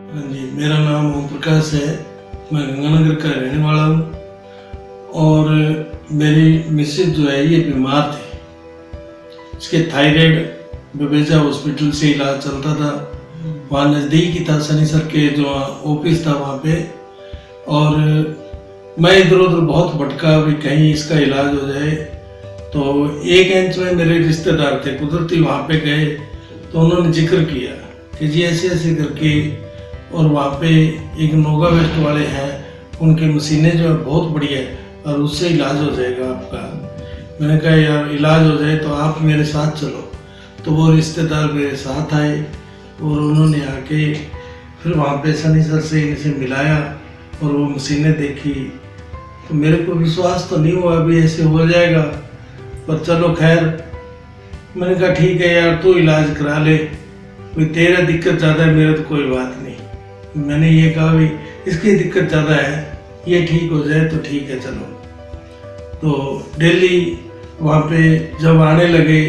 हाँ जी, मेरा नाम ओम प्रकाश है। मैं गंगानगर का रहने वाला हूँ और मेरी मिसेज जो है ये बीमार थी। इसके थायराइड बेबेजा हॉस्पिटल से इलाज चलता था। वहाँ नज़दीक ही था, शनि सर के जो ऑफिस था वहाँ पे। और मैं इधर उधर बहुत भटका भी कहीं इसका इलाज हो जाए। तो एक इंच में मेरे रिश्तेदार थे, कुदरती वहाँ पे गए तो उन्होंने जिक्र किया कि जी ऐसे ऐसे करके, और वहाँ पे एक नोगा वेस्ट वाले हैं, उनकी मशीनें जो है बहुत बढ़िया है और उससे इलाज हो जाएगा आपका। मैंने कहा यार इलाज हो जाए तो आप मेरे साथ चलो। तो वो रिश्तेदार मेरे साथ आए और उन्होंने आके फिर वहाँ पे शनि सर से इनसे मिलाया और वो मशीनें देखी। तो मेरे को विश्वास तो नहीं हुआ अभी ऐसे हो जाएगा, पर चलो खैर। मैंने कहा ठीक है यार तू इलाज करा ले, कोई तेरा दिक्कत ज़्यादा है, मेरा तो कोई बात नहीं। मैंने ये कहा भी इसकी दिक्कत ज़्यादा है, ये ठीक हो जाए तो ठीक है चलो। तो डेली वहाँ पे जब आने लगे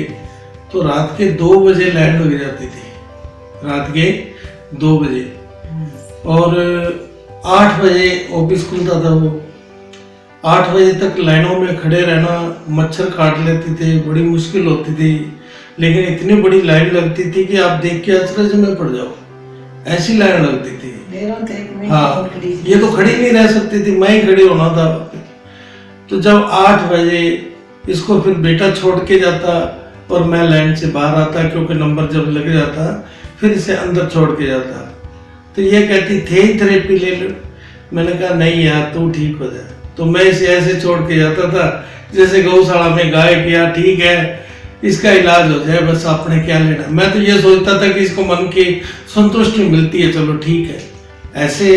तो रात के 2 बजे लाइन लग जाती थी, रात के 2 बजे। और 8 बजे ऑफिस खुलता था। वो 8 बजे तक लाइनों में खड़े रहना, मच्छर काट लेते थे, बड़ी मुश्किल होती थी। लेकिन इतनी बड़ी लाइन लगती थी कि आप देख के अचरज में पड़ जाओ, ऐसी लाइन लगती थी। हाँ, ये तो खड़ी नहीं रह सकती थी, मैं ही खड़ी होना था। तो जब 8 बजे इसको फिर बेटा छोड़ के जाता और मैं लाइन से बाहर आता, क्योंकि नंबर जब लग जाता फिर इसे अंदर छोड़ के जाता। तो ये कहती थे थेरेपी ले लो। मैंने कहा नहीं यार तू ठीक हो जाए। तो मैं इसे ऐसे छोड़ के जाता था जैसे गौशाला में गाय किया, ठीक है इसका इलाज हो जाए, बस आपने क्या लेना। मैं तो ये सोचता था कि इसको मन की संतुष्टि मिलती है, चलो ठीक है। ऐसे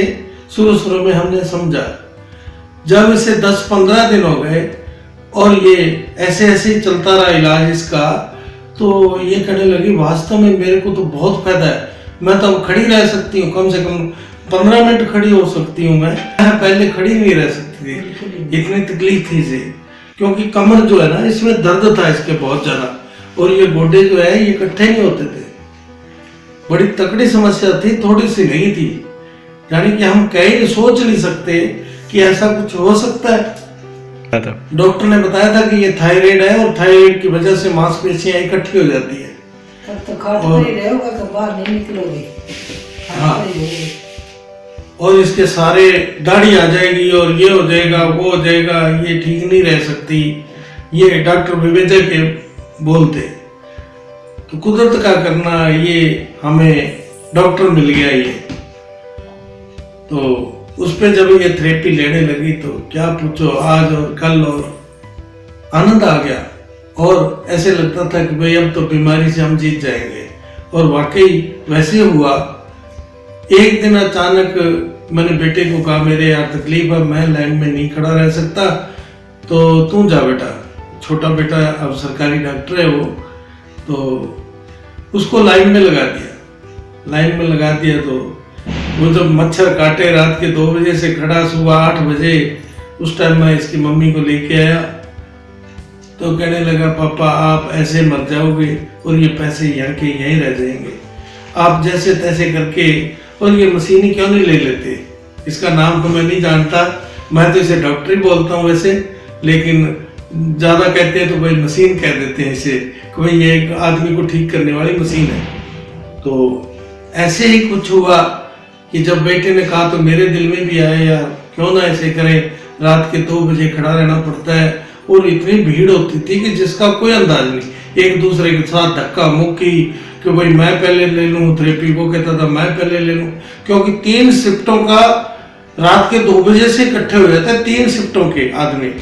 शुरू में हमने समझा। जब इसे 10-15 दिन हो गए और ये ऐसे ऐसे चलता रहा इलाज इसका, तो ये कहने लगी वास्तव में मेरे को तो बहुत फायदा है, मैं तो अब खड़ी रह सकती हूँ, कम से कम 15 मिनट खड़ी हो सकती हूँ। मैं पहले खड़ी नहीं रह सकती थी, इतनी तकलीफ थी इसे, क्योंकि कमर जो है ना इसमें दर्द था इसके बहुत ज्यादा, और ये गोडे जो है ये इकट्ठे नहीं होते थे। बड़ी तकड़ी समस्या थी, थोड़ी सी नहीं थी। यानी कि हम कहीं सोच नहीं सकते कि ऐसा कुछ हो सकता है। डॉक्टर ने बताया था कि ये थायराइड है और थायराइड की वजह से मांसपेशियां इकट्ठी हो जाती है। तब तो खाट पर ही रहोगे, तो बाहर नहीं निकलोगे। हाँ, और इसके सारे दाढ़ी आ जाएगी और ये हो जाएगा वो हो जाएगा, ये ठीक नहीं रह सकती। ये डॉक्टर विवेचक के बोलते। तो कुदरत का करना, ये हमें डॉक्टर मिल गया ये। तो उस पे जब ये थेरेपी लेने लगी तो क्या पूछो, आज और कल और आनंद आ गया। और ऐसे लगता था कि भाई अब तो बीमारी से हम जीत जाएंगे, और वाकई वैसे हुआ। एक दिन अचानक मैंने बेटे को कहा मेरे यार तकलीफ है, मैं लाइन में नहीं खड़ा रह सकता, तो तू जा बेटा। छोटा बेटा अब सरकारी डॉक्टर है वो, तो उसको लाइन में लगा दिया। लाइन में लगा दिया तो वो जब मच्छर काटे रात के 2 बजे से खड़ा, सुबह 8 बजे उस टाइम मैं इसकी मम्मी को लेके आया। तो कहने लगा पापा आप ऐसे मर जाओगे और ये पैसे यहाँ के यहीं रह जाएंगे, आप जैसे तैसे करके। और ये मशीन क्यों नहीं ले लेते, इसका नाम तो मैं नहीं जानता, मैं तो इसे डॉक्टर ही बोलता हूँ वैसे, लेकिन ज़्यादा कहते हैं तो भाई मशीन कह देते हैं इसे, कि भाई ये एक आदमी को ठीक करने वाली मशीन है। तो ऐसे ही कुछ हुआ कि जब बेटे ने कहा तो मेरे दिल में भी आया यार क्यों ना ऐसे करें। रात के 2 बजे खड़ा रहना पड़ता है और इतनी भीड़ होती थी कि जिसका कोई अंदाज नहीं, एक दूसरे के साथ धक्का मुक्की कि भाई मैं पहले ले लूँ थेरेपी, वो कहता था मैं पहले ले लूँ, क्योंकि 3 शिफ्टों का रात के 2 बजे से इकट्ठे हो जाते हैं, 3 शिफ्टों के आदमी।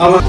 अब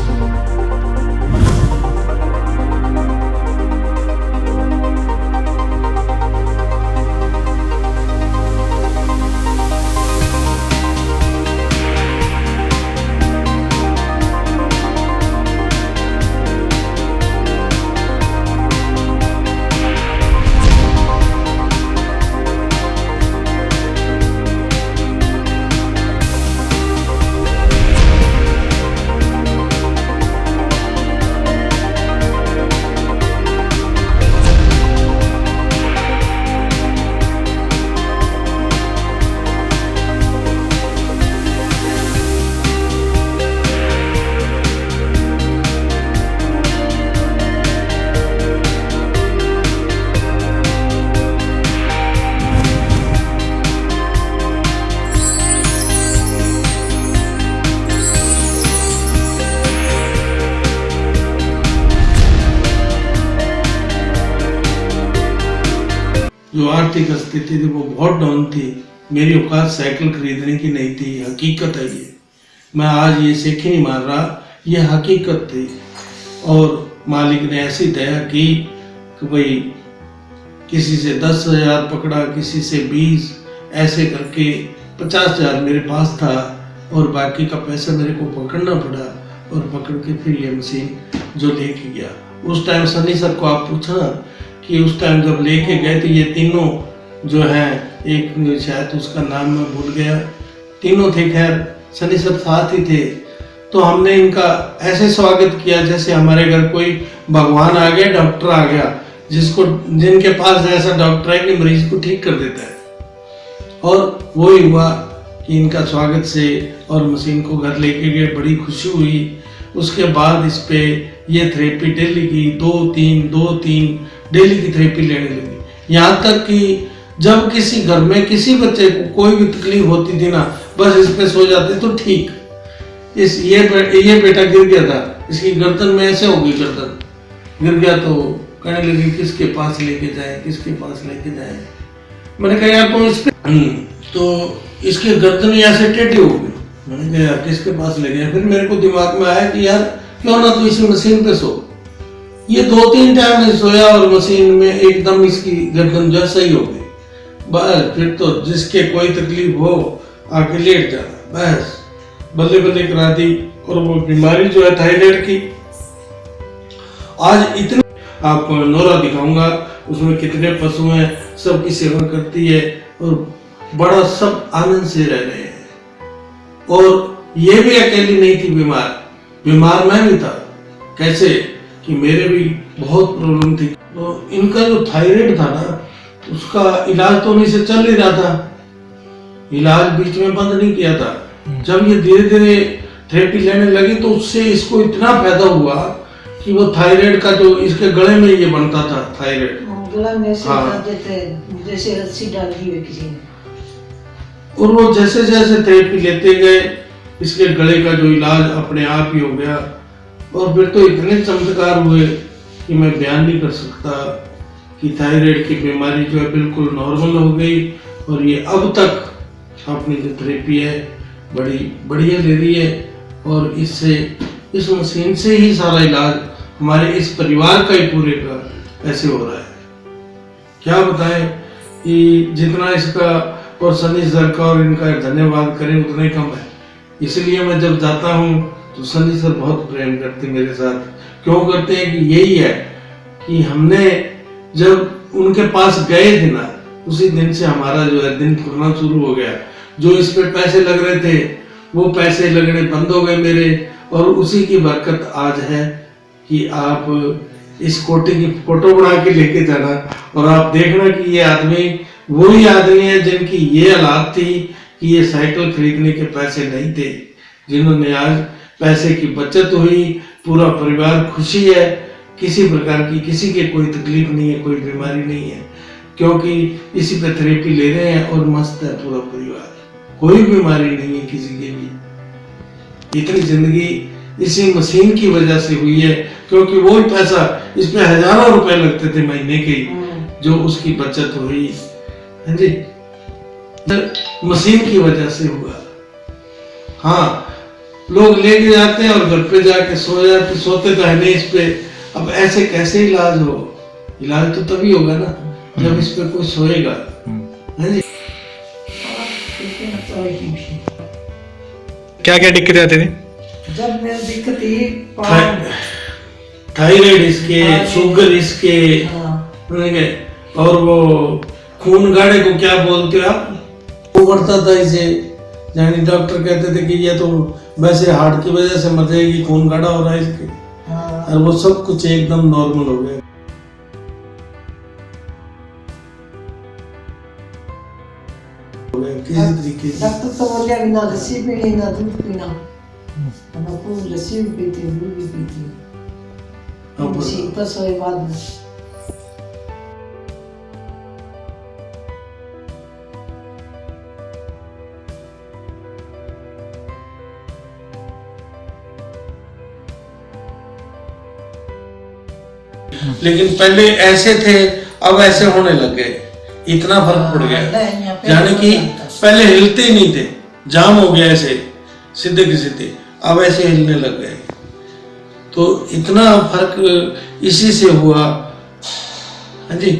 जो आर्थिक स्थिति थी वो बहुत डाउन थी। मेरी औकात साइकिल खरीदने की नहीं थी, हकीकत है ये। मैं आज ये सेख ही नहीं मार रहा, ये हकीकत थी। और मालिक ने ऐसी दया की कि भाई किसी से 10,000 पकड़ा, किसी से 20, ऐसे करके 50,000 मेरे पास था और बाकी का पैसा मेरे को पकड़ना पड़ा। और पकड़ के फिर ये मशीन जो लेके गया, उस टाइम सनी सर को आप पूछना कि उस टाइम जब लेके गए तो ये तीनों जो हैं, एक शायद उसका नाम मैं भूल गया, तीनों थे, खैर सनी सर साथ ही थे। तो हमने इनका ऐसे स्वागत किया जैसे हमारे घर कोई भगवान आ गया, डॉक्टर आ गया, जिनके पास ऐसा डॉक्टर है कि मरीज को ठीक कर देता है। और वो ही हुआ कि इनका स्वागत से और मशीन को घर लेके गए, बड़ी खुशी हुई। उसके बाद इस पे ये थेरेपी डेली की 2-3 डेली की थेरेपी लेने लगी। यहाँ तक कि जब किसी घर में किसी बच्चे को कोई भी तकलीफ होती थी ना, बस इस पे सो जाते तो ठीक। ये बेटा गिर गया था, इसकी गर्दन में ऐसे हो गई, गर्दन गिर गया तो कहने लगी किसके पास लेके जाए, किसके पास लेके जाए। मैंने कहा यार तुम इस पे, तो इसकी गर्दन ऐसे टेढ़ी हो गई। मैंने कहा यार किसके पास ले गया। फिर मेरे को दिमाग में आया कि यार क्यों ना तू इसी मशीन पे सो। ये 2-3 टाइम में सोया और मशीन में एकदम इसकी गर्दन जो सही हो गई। बस फिर तो जिसके कोई तकलीफ हो आके लेट जाना, बस बल्ले बल्ले करा दी। और वो बीमारी जो है थायराइड की, आज इतनी आपको नोरा दिखाऊंगा, उसमें कितने पशु हैं, सबकी सेवा करती है और बड़ा सब आनंद से रह रहे हैं। और ये भी अकेली नहीं थी बीमार मैं भी था। कैसे कि मेरे भी बहुत प्रॉब्लम थी। तो इनका जो थायराइड था ना, उसका इलाज तो नहीं से चल ही रहा था, इलाज बीच में बंद नहीं किया था। जब ये धीरे धीरे थेरेपी लेने लगी तो उससे इसको इतना फायदा हुआ कि वो थायराइड का जो इसके गले में ये बनता था थायराइड, गला में जैसे रस्सी डाल दी है किसी ने। और वो जैसे जैसे थेरेपी लेते गए इसके गले का जो इलाज अपने आप ही हो गया। और फिर तो इतने चमत्कार हुए कि मैं बयान नहीं कर सकता कि थायराइड की बीमारी जो है बिल्कुल नॉर्मल हो गई। और ये अब तक अपनी जो थेरेपी है बड़ी बढ़िया ले रही है। और इससे, इस मशीन से ही सारा इलाज हमारे इस परिवार का ही पूरे का ऐसे हो रहा है। क्या बताएं कि जितना इसका और सनी सर का और इनका धन्यवाद करें उतना ही कम है। इसलिए मैं जब जाता हूँ तो सनी सर बहुत प्रेम करते मेरे साथ। क्यों करते हैं कि यही है कि हमने जब उनके पास गए थे ना, उसी दिन से हमारा जो है दिन खुलना शुरू हो गया। जो इस पे पैसे लग रहे थे वो पैसे लगने बंद हो गए मेरे। और उसी की बरकत आज है कि आप इस कोटे की फोटो बना के लेके जाना और आप देखना कि ये आदमी वही आदमी है जिनकी ये हालात थी कि ये साइकिल खरीदने के पैसे नहीं थे, जिन्होंने आज पैसे की बचत हुई, पूरा परिवार खुशी है, किसी प्रकार की किसी के कोई तकलीफ नहीं है, कोई बीमारी नहीं है, क्योंकि इसी पे थेरेपी ले रहे हैं और मस्त है पूरा परिवार, कोई बीमारी नहीं है किसी के भी। इतनी जिंदगी इसी मशीन की वजह से हुई है, क्योंकि वो ही पैसा, इस पे हजारों रुपए लगते थे महीने के, जो उसकी बचत हुई है जी, मशीन की वजह से हुआ। हाँ, लोग लेके जाते हैं और घर पे जाके सो जाते, सोते तो है नहीं इस पे। अब ऐसे कैसे इलाज हो? इलाज तो तभी होगा ना जब इस पे कोई सोएगा, है जी। क्या क्या दिक्कतें आती थी? जब मेरी दिक्कत थी थायराइड इसके, शुगर इसके, और वो खून गाढ़े को क्या बोलते हो आप, वो बढ़ता था इसे, यानी डॉक्टर कहते थे कि ये तो वैसे हार्ट की वजह से मर जाएगी, खून गाढ़ा हो रहा है इसके। और वो सब कुछ एकदम नॉर्मल हो गया। किसी तरीके से डॉक्टर तो बोले अभी ना लस्सी पीनी ना दूध पीना, मैं खूब लस्सी भी पीती हूँ, दूध भी पीती हूँ। मशीन पर सोए बाद में लेकिन पहले ऐसे थे, अब ऐसे होने लग गए। इतना फर्क पड़ गया। यहाँ पे यानी कि हो जाता है। पहले हिलते ही नहीं थे, जाम हो गया ऐसे सीधे के सीधे, अब ऐसे हिलने लग गए। तो इतना फर्क इसी से हुआ। हाँ जी,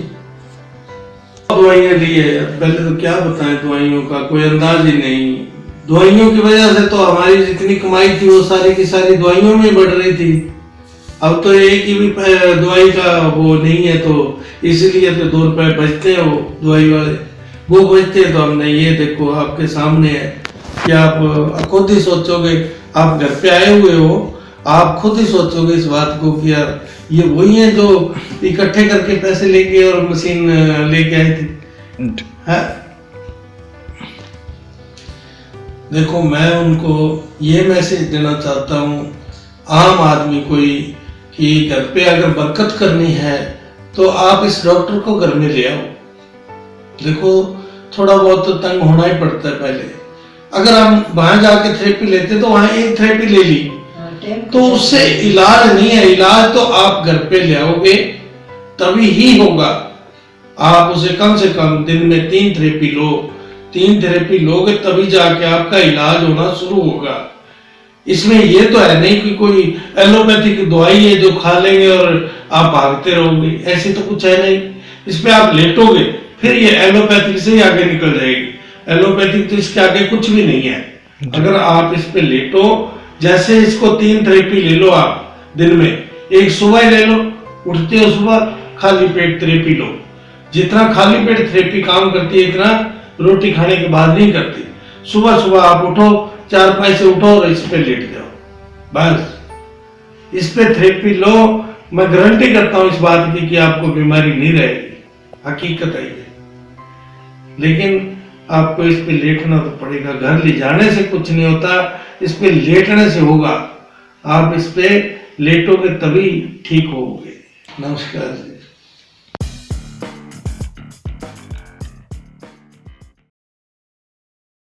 दवाइयाँ ली है, पहले तो क्या बताएं, दवाइयों का कोई अंदाज ही नहीं। दवाइयों की वजह से तो हमारी जितनी कमाई थी वो सारी की सारी दवाइयों में बढ़ रही थी। अब तो एक ही भी दवाई का वो नहीं है, तो इसीलिए तो 2 रुपए बचते हैं, वो दवाई वाले वो बचते हैं। तो हमने ये देखो आपके सामने है कि आप खुद ही सोचोगे, आप घर पे आए हुए हो, आप खुद ही सोचोगे इस बात को कि यार ये वही है जो इकट्ठे करके पैसे लेके और मशीन लेके आए थे। है? देखो, मैं उनको ये मैसेज देना चाहता हूँ आम आदमी को ही, कि घर पे अगर बरकत करनी है तो आप इस डॉक्टर को घर में ले आओ। देखो, थोड़ा बहुत तो तंग होना ही पड़ता है पहले। अगर हम वहां जाके थेरेपी लेते तो वहां एक थेरेपी ले ली तो उससे इलाज नहीं है। इलाज तो आप घर पे ले आओगे तभी ही होगा। आप उसे कम से कम दिन में 3 थेरेपी लो, 3 थेरेपी लोगे तभी जाके आपका इलाज होना शुरू होगा। इसमें ये तो है नहीं कि कोई एलोपैथिक दवाई है जो खा लेंगे और आप भागते रहोगे, ऐसे तो कुछ है नहीं। इस पे आप लेटोगे फिर ये एलोपैथिक से ही आगे निकल जाएगी। एलोपैथिक तो इसके आगे कुछ भी नहीं है। अगर आप इस पे लेटो, जैसे इसको 3 थेरेपी ले लो आप दिन में, एक सुबह ले लो, उठते हो सुबह खाली पेट थेरेपी लो। जितना खाली पेट थेरेपी काम करती है इतना रोटी खाने के बाद नहीं करती। सुबह सुबह आप उठो, 4-5 से उठो और इस पे लेट जाओ, बस इस पे थेरेपी लो। मैं गारंटी करता हूं इस बात की कि आपको बीमारी नहीं रहेगी, हकीकत है ये। लेकिन आपको इस पे लेटना तो पड़ेगा। घर ले जाने से कुछ नहीं होता, इस पे लेटने से होगा। आप इस पे लेटोगे तभी ठीक होगे। नमस्कार जी।